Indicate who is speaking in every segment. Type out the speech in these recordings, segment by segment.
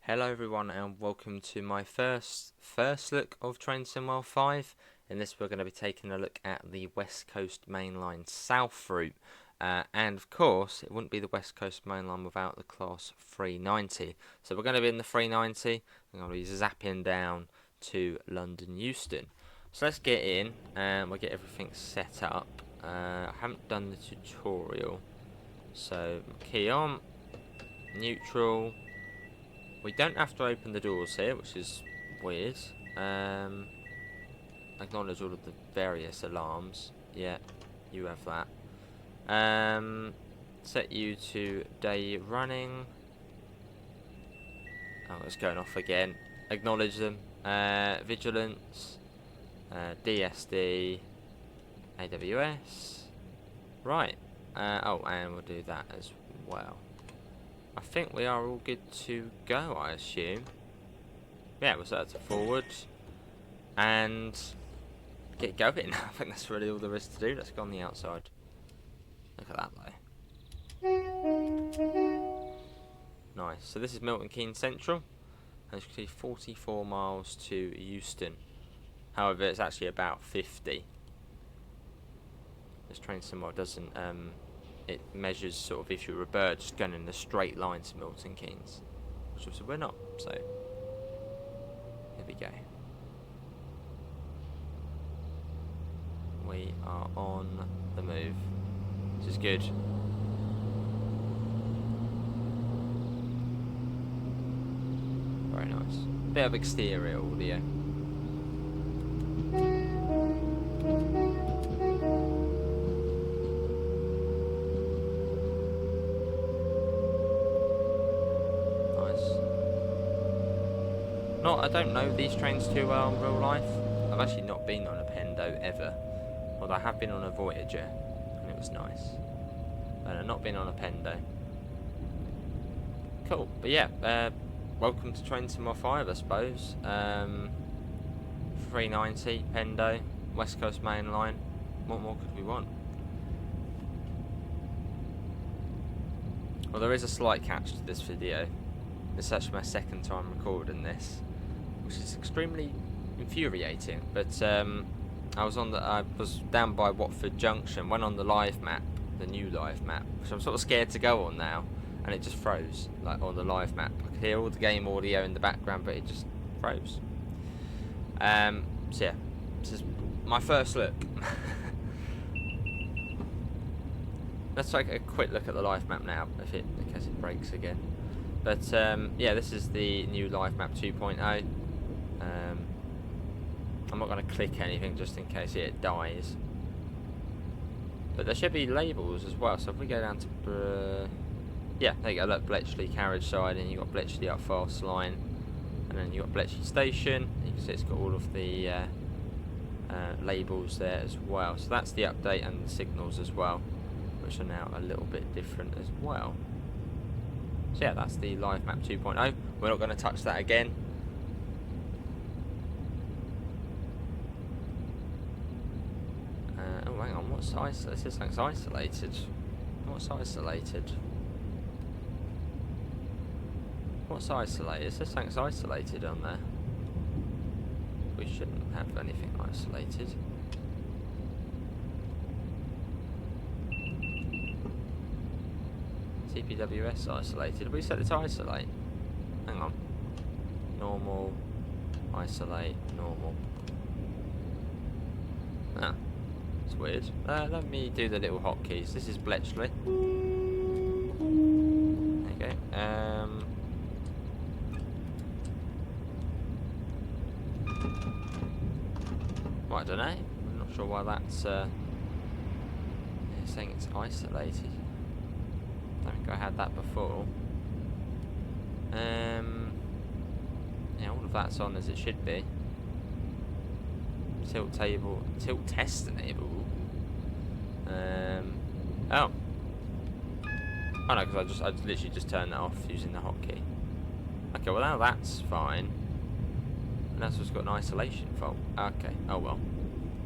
Speaker 1: Hello everyone and welcome to my first look of WCML 5. In this we're going to be taking a look at the West Coast Mainline South route. And of course it wouldn't be the West Coast Mainline without the Class 390. So we're going to be in the 390. I'm going to be zapping down to London Euston. So let's get in and we'll get everything set up. I haven't done the tutorial. So key on, neutral. We don't have to open the doors here, which is weird. Acknowledge all of the various alarms. Yeah, you have that. Set you to day running. Oh, it's going off again. Acknowledge them. Vigilance. DSD. AWS. Right. Oh, and we'll do that as well. I think we are all good to go, I assume. Yeah, we'll set it to forward. And get going. I think that's really all there is to do. Let's go on the outside. Look at that though. Nice. So this is Milton Keynes Central. And as you can see, 44 miles to Euston. However, it's actually about 50. This train symbol doesn't... it measures sort of if you're a bird just going in a straight line to Milton Keynes, which obviously we're not, so here we go. We are on the move, which is good. Very nice. Bit of exterior audio. I don't know these trains too well in real life. I've actually not been on a Pendo ever. Although I have been on a Voyager, and it was nice. And I've not been on a Pendo. Cool, but yeah, welcome to WCML 5, I suppose. 390, Pendo, West Coast Mainline. What more could we want? Well, there is a slight catch to this video. This is actually my second time recording this, which is extremely infuriating. But I was down by Watford Junction, went on the live map, the new live map, which I'm sort of scared to go on now, and it just froze, like on the live map. I could hear all the game audio in the background, but it just froze. So yeah, this is my first look. Let's take a quick look at the live map now, in case it breaks again. But yeah, this is the new live map 2.0. I'm not going to click anything just in case it dies. But there should be labels as well. So if we go down to, yeah, there you go. Look, Bletchley carriage side, and you got Bletchley up fast line, and then you got Bletchley station. You can see it's got all of the labels there as well. So that's the update and the signals as well, which are now a little bit different as well. So yeah, that's the live map 2.0. We're not going to touch that again. Oh, hang on, what's isolated? This thing's isolated. What's isolated? What's isolated? This thing's isolated on there. We shouldn't have anything isolated. TPWS isolated. We set it to isolate. Hang on. Normal. Isolate. Normal. Ah. It's weird. Let me do the little hotkeys. This is Bletchley. There you go. Well, I don't know. I'm not sure why that's saying it's isolated. I think I had that before. Yeah, all of that's on as it should be. Tilt table, tilt test enable. Oh. Oh no, because I literally just turned that off using the hotkey. Okay, well now that's fine. And that's just got an isolation fault. Okay, oh well.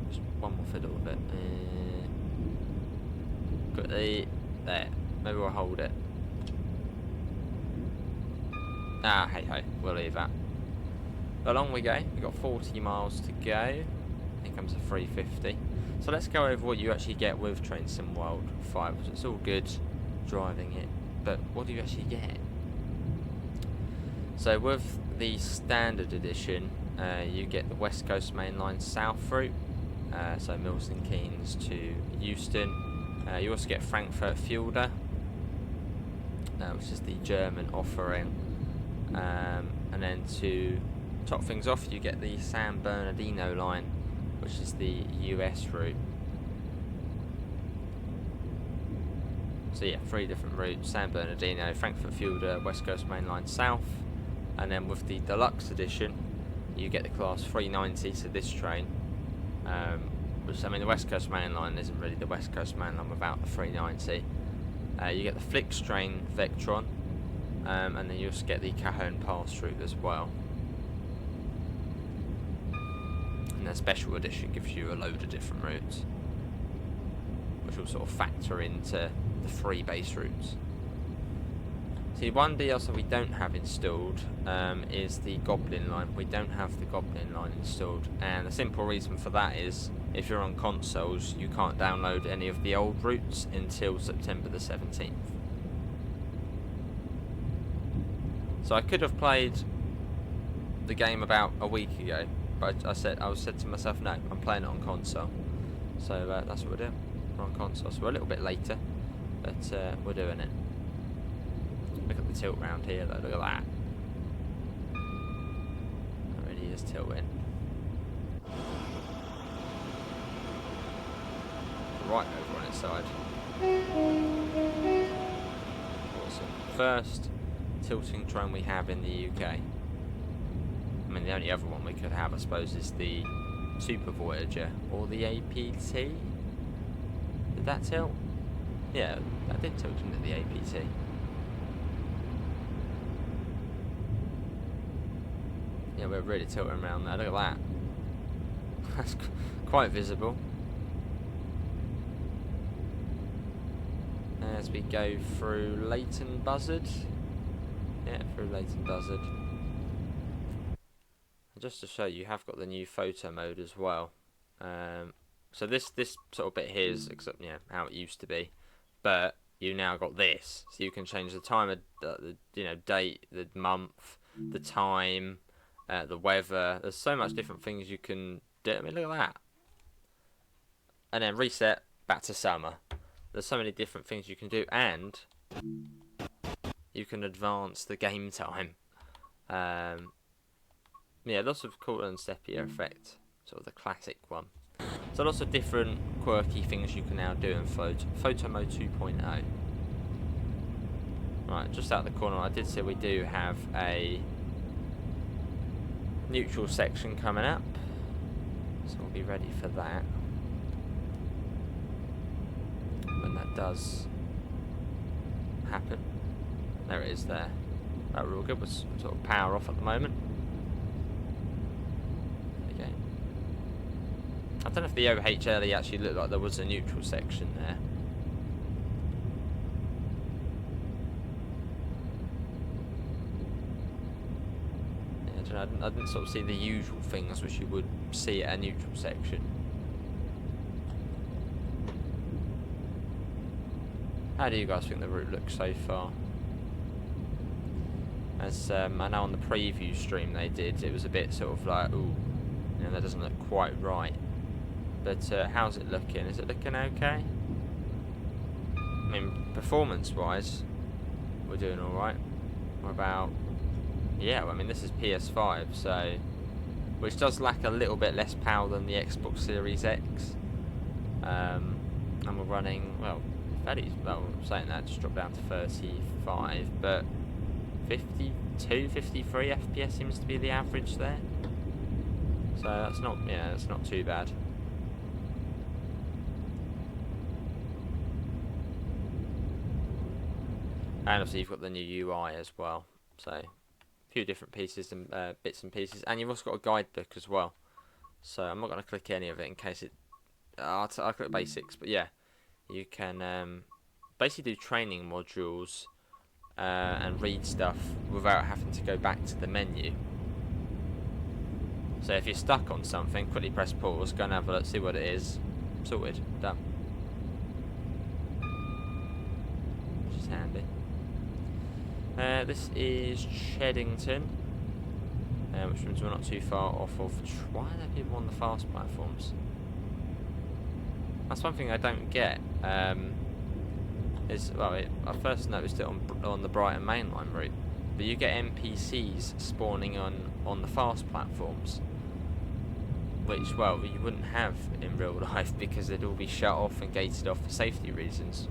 Speaker 1: Just one more fiddle with it. Got the there. Maybe we'll hold it. Hey ho, we'll leave that. Along we go. We've got 40 miles to go. Here comes a 350. So let's go over what you actually get with Train Sim World 5. So it's all good driving it, but what do you actually get? So with the standard edition, you get the West Coast Mainline South route, so Milton, Keynes to Euston. You also get Frankfurt Fulda, which is the German offering, and then to top things off, you get the San Bernardino line, which is the US route. So yeah, 3 different routes: San Bernardino, Frankfurt Fulda, West Coast Mainline South. And then with the deluxe edition, you get the class 390 to this train, which, I mean, the West Coast Mainline isn't really the West Coast Mainline without the 390. You get the Flix train Vectron, and then you also get the Cajon Pass route as well. And the special edition gives you a load of different routes, which will sort of factor into the 3 base routes. See, one DLC we don't have installed is the Goblin line. We don't have the Goblin line installed, and the simple reason for that is if you're on consoles, you can't download any of the old routes until September the 17th. So I could have played the game about a week ago, but I said to myself, no, I'm playing it on console. So that's what we're doing. We're on console, so we're a little bit later, but we're doing it. Look at the tilt round here though, look at that. It really is tilting. Right over on its side. Awesome. First tilting train we have in the UK. I mean, the only other one we could have, I suppose, is the Super Voyager or the APT. Did that tilt? Yeah, that did tilt into the APT. Yeah, we're really tilting around there. Look at that. That's quite visible. As we go through Leighton Buzzard. Yeah, through Leighton Buzzard. And just to show you, have got the new photo mode as well. So this sort of bit here is how it used to be, but you now got this, so you can change the time of the date, the month, the time. The weather. There's so much different things you can do. I mean, look at that. And then reset back to summer. There's so many different things you can do, and you can advance the game time. Yeah, lots of cool and steppier effect. Sort of the classic one. So lots of different quirky things you can now do in Photo Mode 2.0. Right, just out the corner, I did say we do have a neutral section coming up, so we'll be ready for that when that does happen. There it is there. Right, we're all good. We're sort of power off at the moment. There we go. I don't know if the OHLE actually looked like there was a neutral section there. I didn't sort of see the usual things which you would see at a neutral section. How do you guys think the route looks so far? As I know on the preview stream they did, it was a bit sort of like, ooh, that doesn't look quite right. But how's it looking? Is it looking okay? I mean, performance-wise, we're doing all right. We're about. Yeah, well, I mean, this is PS5, so which does lack a little bit less power than the Xbox Series X. And we're running, well, fairly, well, I'm saying that, just dropped down to 35, but 52, 53 FPS seems to be the average there. So that's not, that's not too bad. And obviously you've got the new UI as well, so few different pieces and bits and pieces, and you've also got a guidebook as well. So I'm not going to click any of it in case it. I'll click basics, but yeah, you can basically do training modules and read stuff without having to go back to the menu. So if you're stuck on something, quickly press pause, go and have a look, see what it is, sorted, done. Which is handy. This is Cheddington, which means we're not too far off of. Why are there people on the fast platforms? That's one thing I don't get. I first noticed it on the Brighton Mainline route, but you get NPCs spawning on the fast platforms, which, well, you wouldn't have in real life because they'd all be shut off and gated off for safety reasons.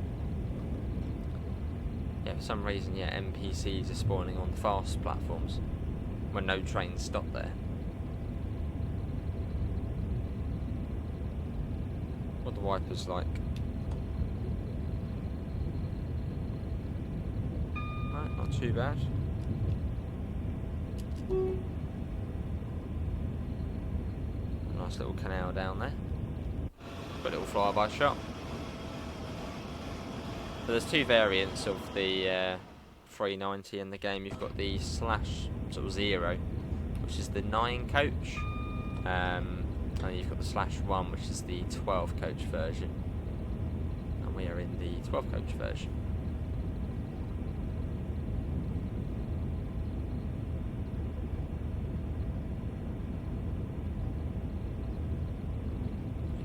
Speaker 1: Yeah, for some reason, yeah, NPCs are spawning on the fast platforms when no trains stop there. What the wipers like? Right, not too bad. Nice little canal down there. Got a little flyby shot. But there's two variants of the 390 in the game. You've got the /0, which is the 9 coach. And you've got the /1, which is the 12 coach version. And we are in the 12 coach version.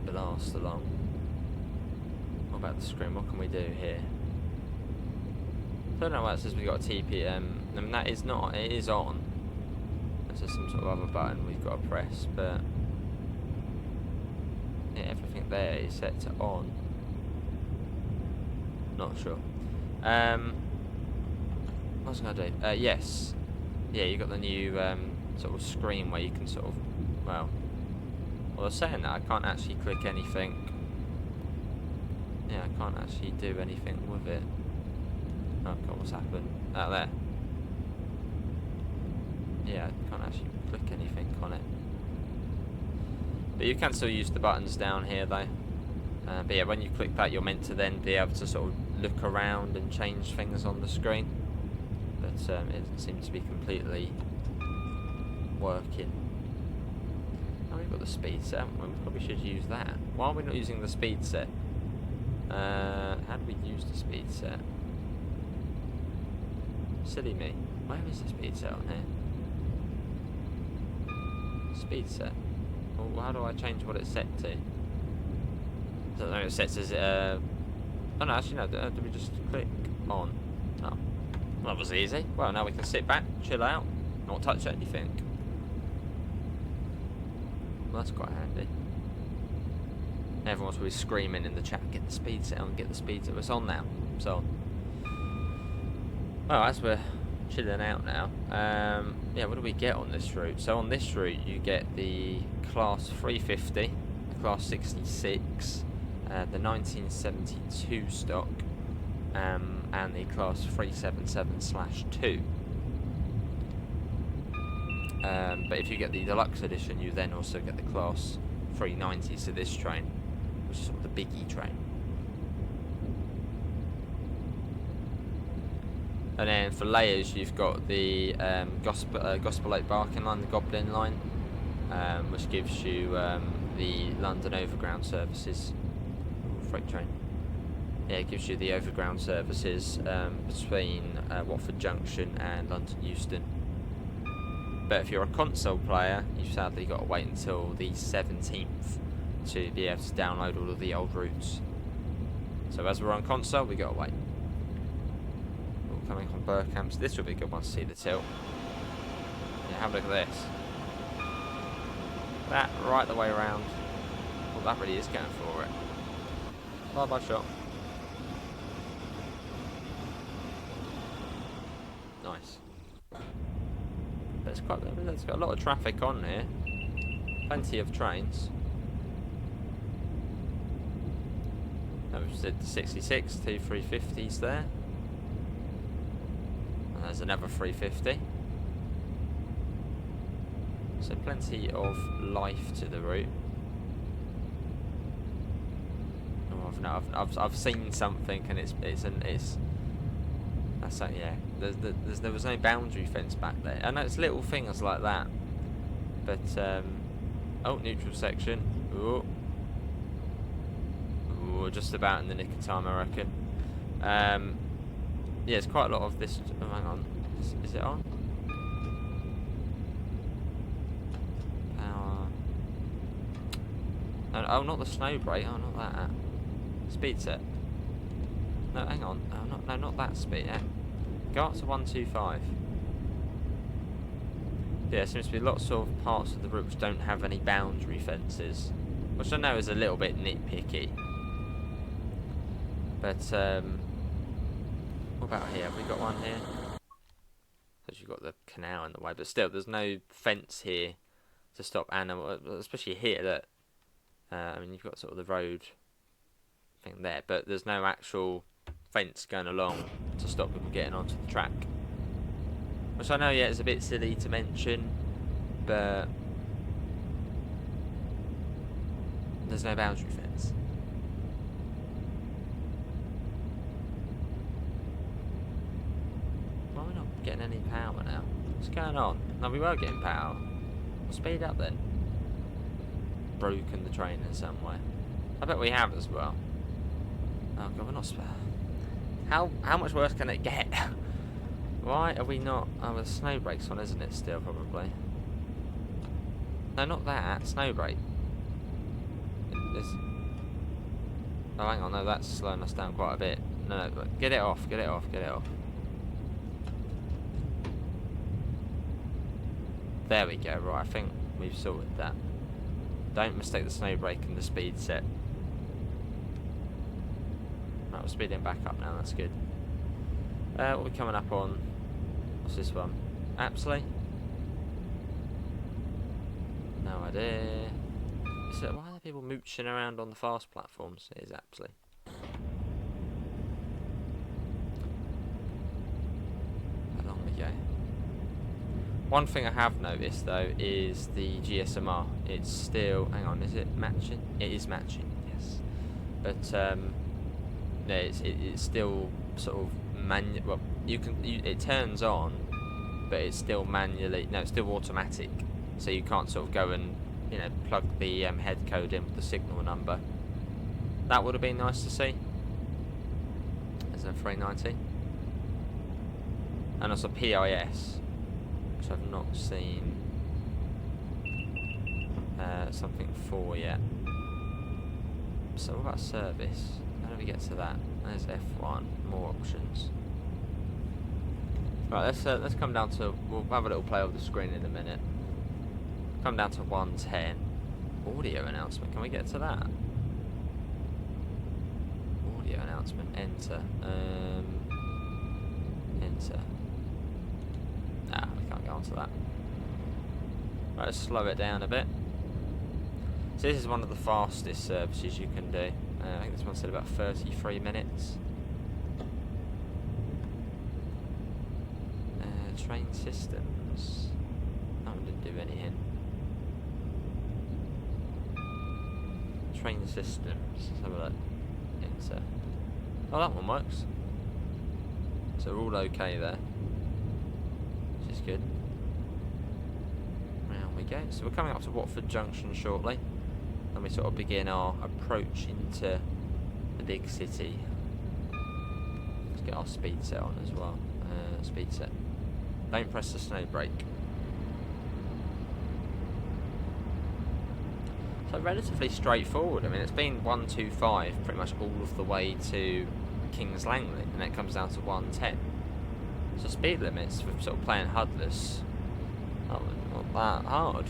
Speaker 1: Blast along. What about the screen? What can we do here? I don't know why it says we've got a TPM. I mean, that is not. It is on. There's just some sort of other button we've got to press, but yeah, everything there is set to on. Not sure. What was I gonna do? Yes. Yeah, you got the new sort of screen where you can sort of, well, I was saying that I can't actually click anything. Yeah, I can't actually do anything with it. Oh god, what's happened? Out there. Yeah, I can't actually click anything on it. But you can still use the buttons down here though. But yeah, when you click that, you're meant to then be able to sort of look around and change things on the screen. But it doesn't seem to be completely working. Oh, we've got the speed set, haven't we? We probably should use that. Why are we not using the speed set? How do we use the speed set? Silly me. Where is the speed set on here? Speed set. Well, how do I change what it's set to? I don't know, it sets as oh no, actually no, do we just click on? Oh, that was easy. Well, now we can sit back, chill out, not touch anything. Well, that's quite handy. Everyone's probably screaming in the chat, get the speed set on, get the speed set. It's on now. So, well, as we're chilling out now, yeah, what do we get on this route? So on this route, you get the Class 350, the Class 66, the 1972 stock, and the Class 377/2. But if you get the deluxe edition, you then also get the Class 390, so this train, which is sort of the biggie train. And then for layers, you've got the Gospel Lake Barking line, the Goblin line, which gives you the London Overground services. Freight train. Yeah, it gives you the overground services between Watford Junction and London Euston. But if you're a console player, you've sadly got to wait until the 17th to be able to download all of the old routes. So as we're on console, we got to wait. We're coming from Burkamps. This will be a good one to see the tilt. Yeah, have a look at this. That right the way around. Well, that really is going for it. Bye-bye shot. Nice. But it's got a lot of traffic on here. Plenty of trains. We've said 66, two 350s there. And there's another 350. So plenty of life to the route. Oh, I've seen something, and it's That's that. Yeah. There was no boundary fence back there. I know it's little things like that, but oh, neutral section. Ooh. Ooh, just about in the nick of time, I reckon. Yeah, it's quite a lot of this. Oh, hang on. Is it on? Power. No, oh, not the snow brake. Oh, not that. Speed set. No, hang on. No, not that speed. Go up to 125. Yeah, there seems to be lots of parts of the route which don't have any boundary fences, which I know is a little bit nitpicky. But what about here? Have we got one here? Because you've got the canal in the way, but still, there's no fence here to stop animals, especially here. That I mean, you've got sort of the road thing there, but there's no actual fence going along to stop people getting onto the track. Which I know, yeah, it's a bit silly to mention, but there's no boundary fence. Why are we not getting any power now? What's going on? No, we were getting power. Well, speed up then. Broken the train in some way. I bet we have as well. Oh god, we're not spare. How much worse can it get? Why are we not? Oh, the snow brake's on, isn't it? Still, probably. No, not that. Snow brake. Oh, hang on. No, that's slowing us down quite a bit. No, get it off. Get it off. Get it off. There we go. Right, I think we've sorted that. Don't mistake the snow brake and the speed set. Right, we're speeding back up now. That's good. What are we coming up on? What's this one? Apsley? No idea. Why are there people mooching around on the fast platforms? It is Apsley. Along we go. One thing I have noticed though is the GSMR. It's still. Hang on, is it matching? It is matching, yes. But no, it's still sort of well, it turns on, but it's still manually. No, it's still automatic. So you can't sort of go and plug the head code in with the signal number. That would have been nice to see. As a 390, and also PIS, which I've not seen something for yet. So what about service? How do we get to that? There's F1, more options. Right, let's come down to. We'll have a little play with the screen in a minute. Come down to 110. Audio announcement. Can we get to that? Audio announcement. Enter. Enter. Nah, we can't go onto that. Right, let's slow it down a bit. So this is one of the fastest services you can do. I think this one said about 33 minutes. Train systems. That one didn't do anything. Train systems. Let's have a look. Enter. Oh, that one works. So we're all okay there, which is good. Round we go. So we're coming up to Watford Junction shortly. And we sort of begin our approach into the big city. Let's get our speed set on as well. Speed set. Don't press the snow brake. So relatively straightforward. I mean, it's been 125 pretty much all of the way to Kings Langley, and it comes down to 110. So speed limits for sort of playing HUDless, not that hard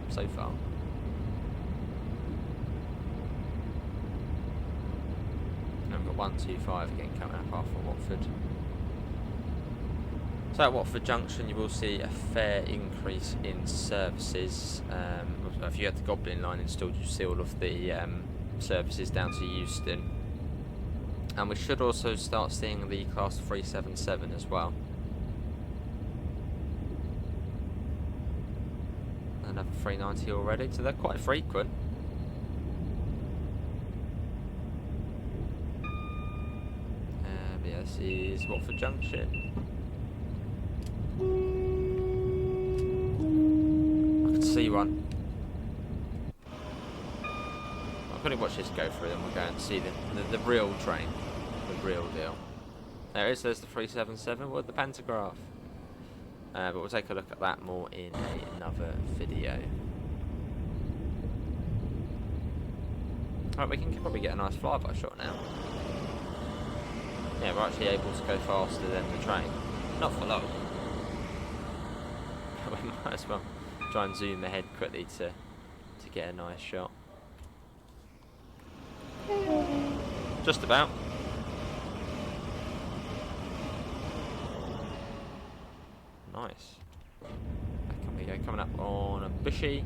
Speaker 1: so far. And we've got 125 again coming up after Watford. So at Watford Junction you will see a fair increase in services. If you had the Goblin line installed, you see all of the services down to Euston. And we should also start seeing the Class 377 as well. Another 390 already, so they're quite frequent. But yeah, This is Watford Junction. I can see one. I'll probably watch this go through, then we'll go and see the real train. The real deal. There it is, there's the 377 with the pantograph. But we'll take a look at that more in another video. Right, we can probably get a nice flyby shot now. Yeah, we're actually able to go faster than the train. Not for long. But we might as well try and zoom ahead quickly to get a nice shot. Just about. Nice. Back we go, coming up on a bushy.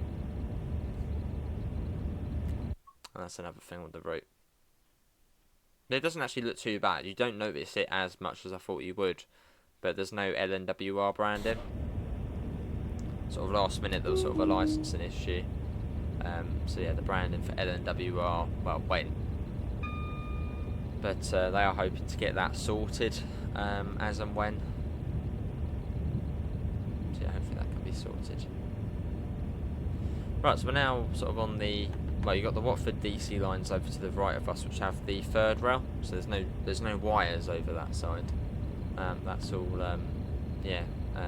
Speaker 1: And that's another thing with the route. It doesn't actually look too bad. You don't notice it as much as I thought you would. But there's no LNWR branding. Sort of last minute there was sort of a licensing issue. So yeah, the branding for LNWR, well, went. But they are hoping to get that sorted as and when. So yeah, hopefully that can be sorted. Right, so we're now sort of on the... Well, you've got the Watford DC lines over to the right of us, which have the third rail. So there's no wires over that side. That's all, yeah,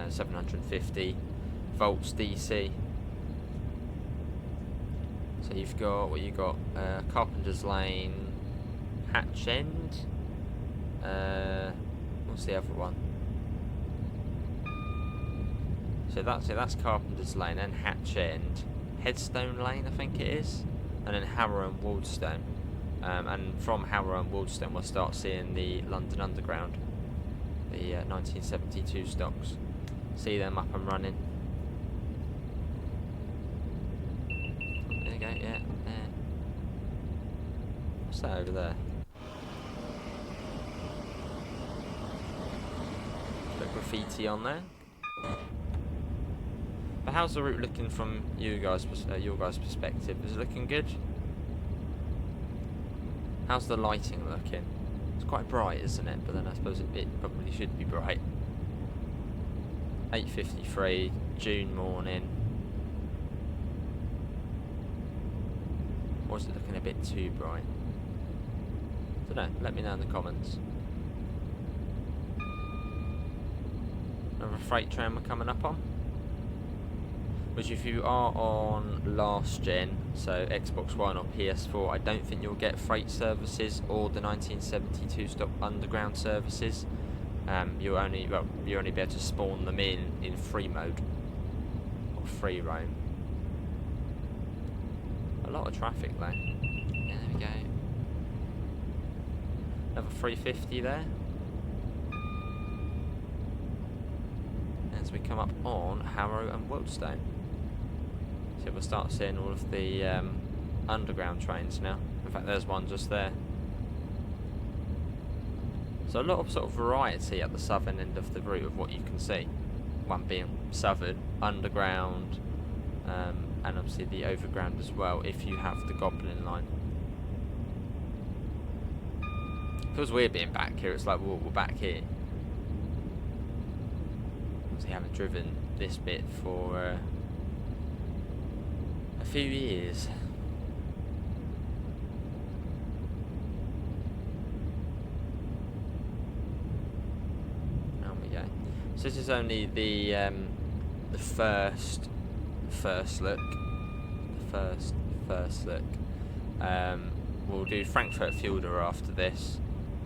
Speaker 1: 750 volts DC. So you've got what you got: Carpenter's Lane, Hatch End. What's the other one? So that's Carpenter's Lane and Hatch End, Headstone Lane, I think it is. And then Harrow and Waldstone. And from Harrow and Waldstone we'll start seeing the London Underground, the 1972 stocks. See them up and running. There you go, yeah, there. What's that over there? Bit graffiti on there. But how's the route looking from your guys' perspective? Is it looking good? How's the lighting looking? It's quite bright, isn't it? But then I suppose it probably should be bright. 8:53, June morning. Or is it looking a bit too bright? I don't know. Let me know in the comments. Another freight train we're coming up on. Which if you are on last gen, so Xbox One or PS4, I don't think you'll get freight services or the 1972 stock underground services. You'll only be able to spawn them in free mode or free roam. A lot of traffic though. Yeah, there we go. Another 350 there. As we come up on Harrow and Wildstone. So we'll start seeing all of the underground trains now. In fact, there's one just there. So a lot of sort of variety at the southern end of the route of what you can see. One being southern, underground, and obviously the overground as well if you have the Goblin line. Feels weird being back here. It's like we're back here. Obviously haven't driven this bit for a few years. There we go. So this is only the first look. The first look. We'll do Frankfurt Fielder after this,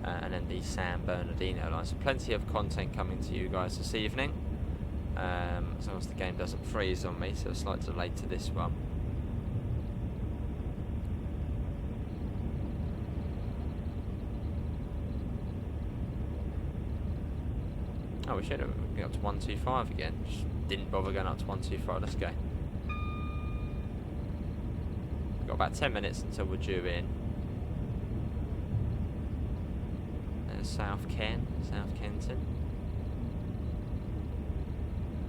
Speaker 1: and then the San Bernardino line. So plenty of content coming to you guys this evening. As long as the game doesn't freeze on me, so a slight delay to this one. Oh, we should have got up to 125 again. Just didn't bother going up to 125. Let's go. We've got about 10 minutes until we're due in. There's South Kenton.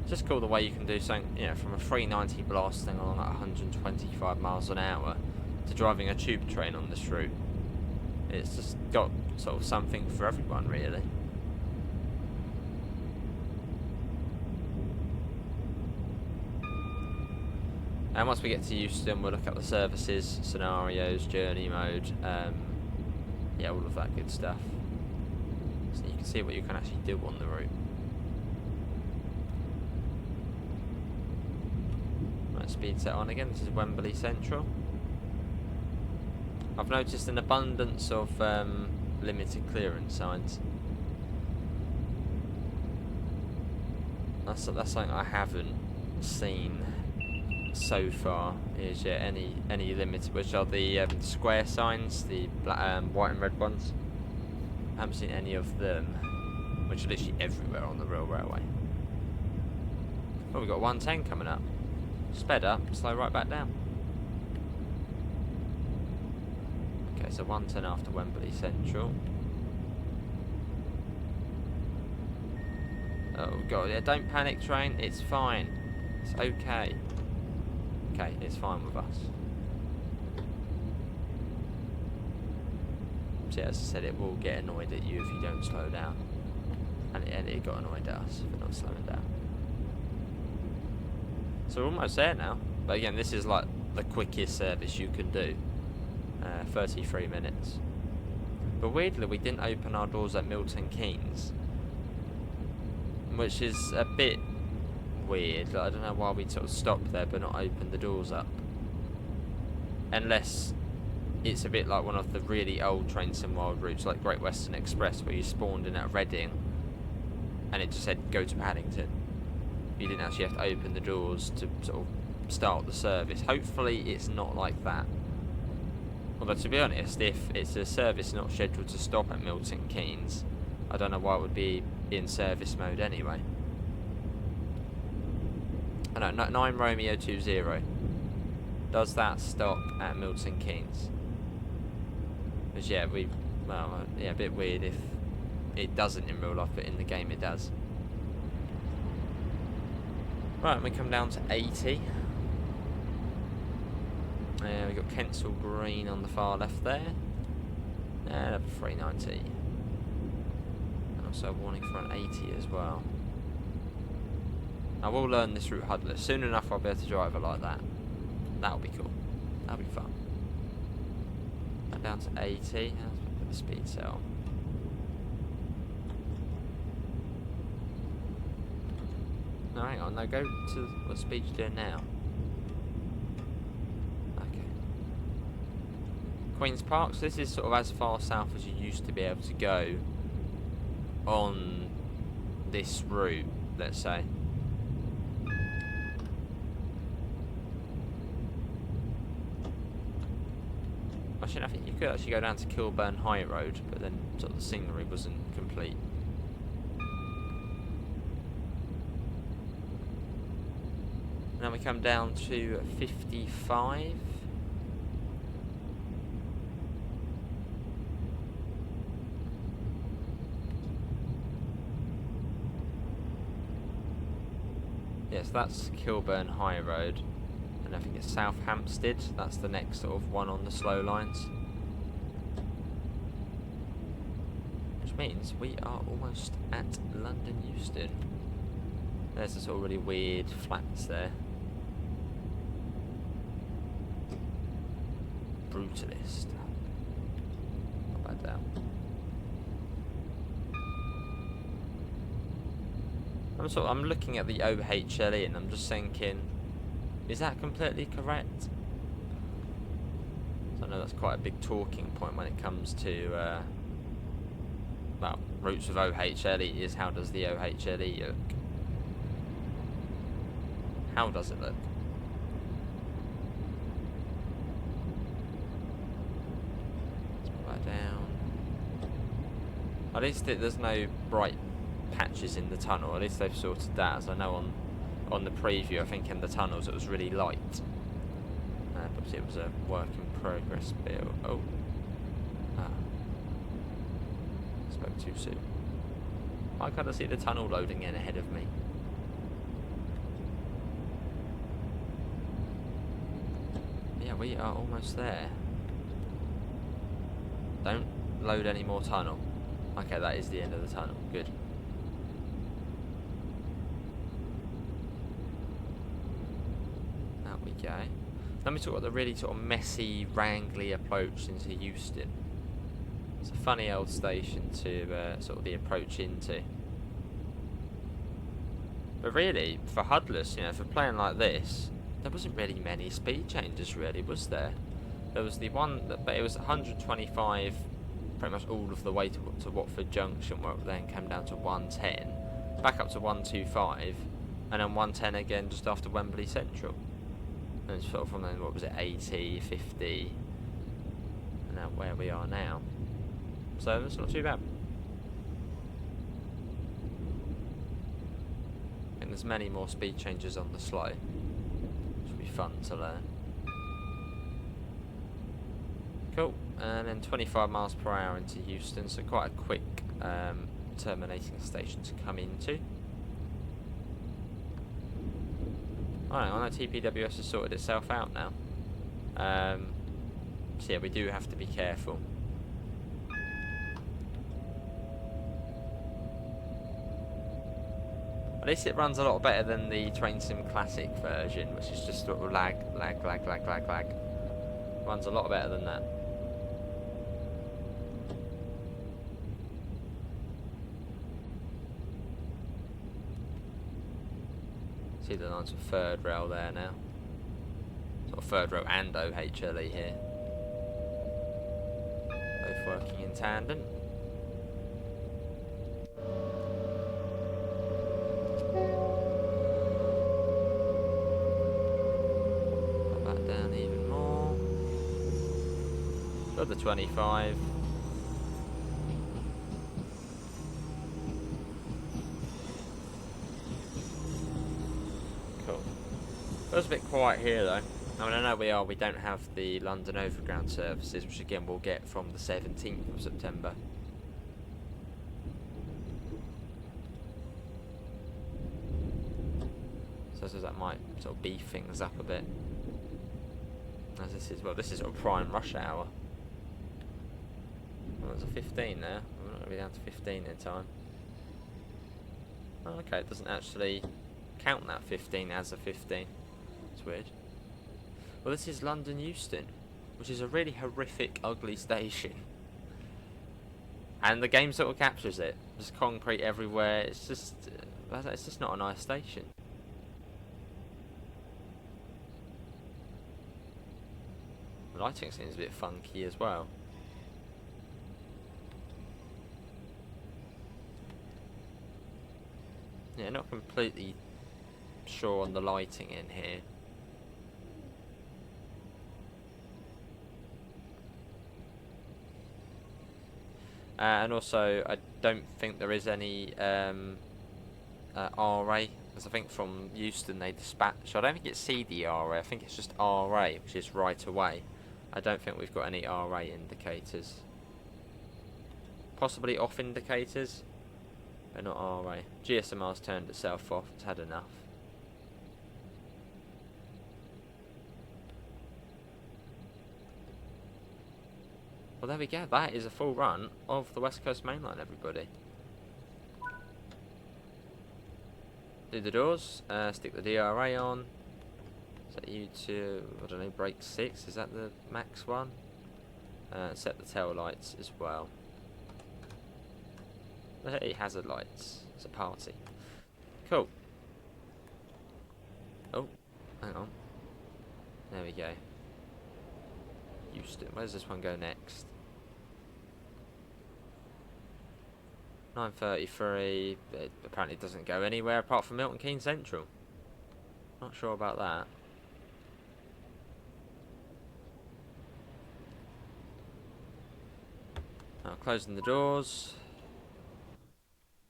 Speaker 1: It's just cool the way you can do something, you know, from a 390 blasting along at 125 miles an hour to driving a tube train on this route. It's just got sort of something for everyone, really. And once we get to Euston, we'll look at the services, scenarios, journey mode, yeah, all of that good stuff. So you can see what you can actually do on the route. Right, speed set on again. This is Wembley Central. I've noticed an abundance of limited clearance signs. That's something I haven't seen so far. Is any limited, which are the square signs, the black, white and red ones. I haven't seen any of them, which are literally everywhere on the rail railway. Oh, we've got 110 coming up. Sped up, slow right back down. Okay, so 110 after Wembley Central. Oh god, yeah, don't panic train, it's fine. It's okay. Okay, it's fine with us. So as I said, it will get annoyed at you if you don't slow down. And it got annoyed at us for not slowing down. So we're almost there now. But again, this is like the quickest service you can do. 33 minutes. But weirdly, we didn't open our doors at Milton Keynes, which is a bit weird. I don't know why we sort of stopped there but not opened the doors up. Unless it's a bit like one of the really old Trains and Wild routes, like Great Western Express, where you spawned in at Reading and it just said go to Paddington. You didn't actually have to open the doors to sort of start the service. Hopefully it's not like that. Although to be honest, if it's a service not scheduled to stop at Milton Keynes, I don't know why it would be in service mode anyway. I know, 9 Romeo 20. Does that stop at Milton Keynes? Because yeah, a bit weird if it doesn't in real life, but in the game it does. Right, we come down to 80. We've got Kensal Green on the far left there. And up 390. And also a warning for an 80 as well. I will learn this route huddler. Soon enough I'll be able to drive it like that. That'll be cool. That'll be fun. And down to 80. Let's put the speed set on. No, hang on. No, go to what speed you're doing now. Okay. Queen's Park. So this is sort of as far south as you used to be able to go on this route, let's say. Actually, I think you could actually go down to Kilburn High Road, but then sort of the scenery wasn't complete. And then we come down to 55. Yes, that's Kilburn High Road. And I think it's South Hampstead. That's the next sort of one on the slow lines. Which means we are almost at London Euston. There's the sort of really weird flats there. Brutalist. Not bad down. I'm looking at the OHLE and I'm just thinking, is that completely correct? So I know that's quite a big talking point when it comes to well, routes of OHLE is how does the OHLE look? How does it look? Let's put that down. At least there's no bright patches in the tunnel. At least they've sorted that, as I know on the preview, I think in the tunnels it was really light. But it was a work in progress build. Oh. Spoke too soon. Why can't I see the tunnel loading in ahead of me? Yeah, we are almost there. Don't load any more tunnel. Okay, that is the end of the tunnel. Good. That'll be go. Then we talk about the really sort of messy, wrangly approach into Euston. It's a funny old station to sort of the approach into. But really, for Hudless, you know, for playing like this, there wasn't really many speed changes, really, was there? There was the one, but it was 125 pretty much all of the way to Watford Junction, where it then came down to 110, back up to 125, and then 110 again just after Wembley Central. And sort of from then, what was it, 80, 50, and now where we are now. So that's not too bad. And there's many more speed changes on the slow, which will be fun to learn. Cool, and then 25 miles per hour into Euston, so quite a quick terminating station to come into. Alright, I know TPWS has sorted itself out now. So yeah, we do have to be careful. At least it runs a lot better than the Train Sim Classic version, which is just sort of lag. Runs a lot better than that. See the lines of third rail there now. Sort of third rail and OHLE here. Both working in tandem. Put that down even more. Got the 25. It was a bit quiet here though. I mean, I know we don't have the London Overground services, which again we'll get from the 17th of September. So I suppose that might sort of beef things up a bit. As this is sort of prime rush hour. Well, there's a 15 there. We're not going to be down to 15 in time. Oh, okay, it doesn't actually count that 15 as a 15. It's weird. Well, this is London Euston, which is a really horrific, ugly station. And the game sort of captures it. There's concrete everywhere. It's just not a nice station. The lighting seems a bit funky as well. Yeah, not completely sure on the lighting in here. And also, I don't think there is any RA, because I think from Euston they dispatch. I don't think it's CDRA, I think it's just RA, which is right away. I don't think we've got any RA indicators. Possibly off indicators, but not RA. GSMR's turned itself off, it's had enough. Well, there we go. That is a full run of the West Coast Main Line, everybody. Do the doors, stick the DRA on. Set you to, I don't know, brake 6. Is that the max one? Set the tail lights as well. Hey, hazard lights. It's a party. Cool. Oh, hang on. There we go. Euston. Where does this one go next? 9:33. It apparently doesn't go anywhere apart from Milton Keynes Central. Not sure about that. Now closing the doors.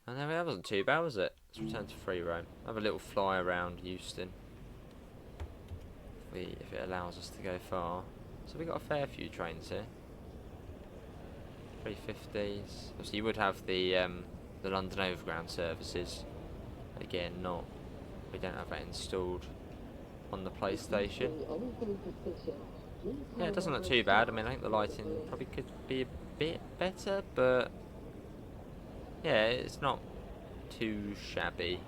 Speaker 1: And there we are. That wasn't too bad, was it? Let's return to free roam. Have a little fly around Euston. If it allows us to go far. So we got a fair few trains here. 350s. So you would have the London Overground services. Again, we don't have that installed on the PlayStation. Yeah, it doesn't look too bad. I mean, I think the lighting probably could be a bit better, but yeah, it's not too shabby.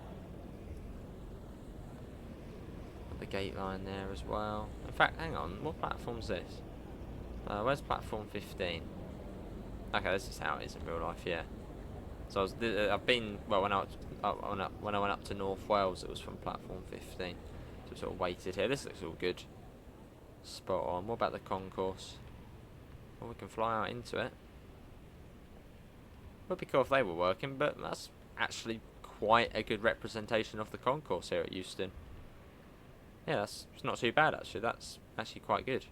Speaker 1: The gate line there as well. In fact, hang on, what platform's this? Where's platform 15? Okay, this is how it is in real life, yeah. So I've been, well, when I went up to North Wales, it was from platform 15. So sort of waited here. This looks all good. Spot on. What about the concourse? Well, we can fly out into it. Would be cool if they were working, but that's actually quite a good representation of the concourse here at Euston. Yeah, it's not too bad actually. That's actually quite good.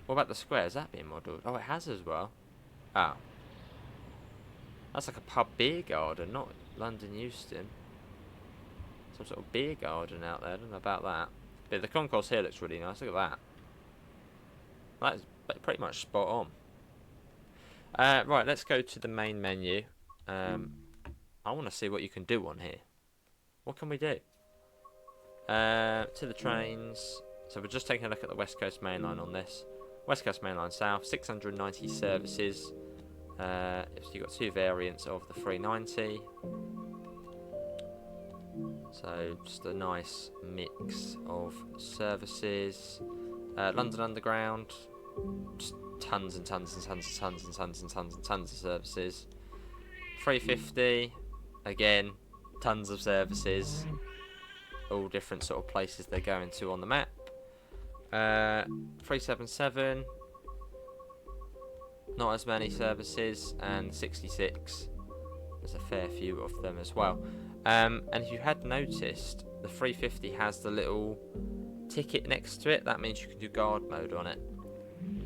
Speaker 1: What about the square? Is that being modelled? Oh, it has as well. Oh. That's like a pub beer garden, not London Euston. Some sort of beer garden out there. I don't know about that. But the concourse here looks really nice. Look at that. That is pretty much spot on. Right, let's go to the main menu. I want to see what you can do on here. What can we do? To the trains. So we're just taking a look at the West Coast Main Line on this. West Coast Main Line South, 690 services. So you've got two variants of the 390. So just a nice mix of services. London Underground, just tons and tons and tons and tons and tons and tons and tons of services. 350, again, tons of services. All different sort of places they're going to on the map. 377, not as many services, and 66. There's a fair few of them as well. And if you had noticed, the 350 has the little ticket next to it. That means you can do guard mode on it,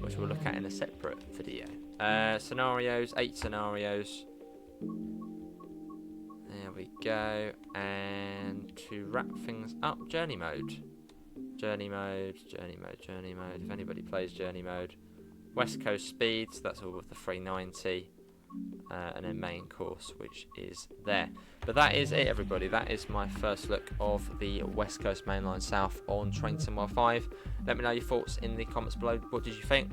Speaker 1: which we'll look at in a separate video. Scenarios, 8 scenarios. There we go. And to wrap things up, journey mode. Journey mode, journey mode, journey mode. If anybody plays journey mode. West Coast speed, so that's all with the 390. And then main course, which is there. But that is it, everybody. That is my first look of the West Coast Main Line South on Train Sim World 5. Let me know your thoughts in the comments below. What did you think?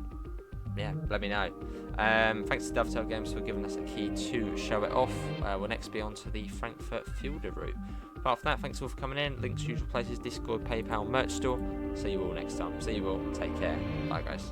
Speaker 1: Yeah, let me know. Thanks to Dovetail Games for giving us a key to show it off. We'll next be on to the Frankfurt Fielder route. Apart from that, thanks all for coming in. Links to usual places, Discord, PayPal, merch store. See you all next time. See you all. Take care. Bye, guys.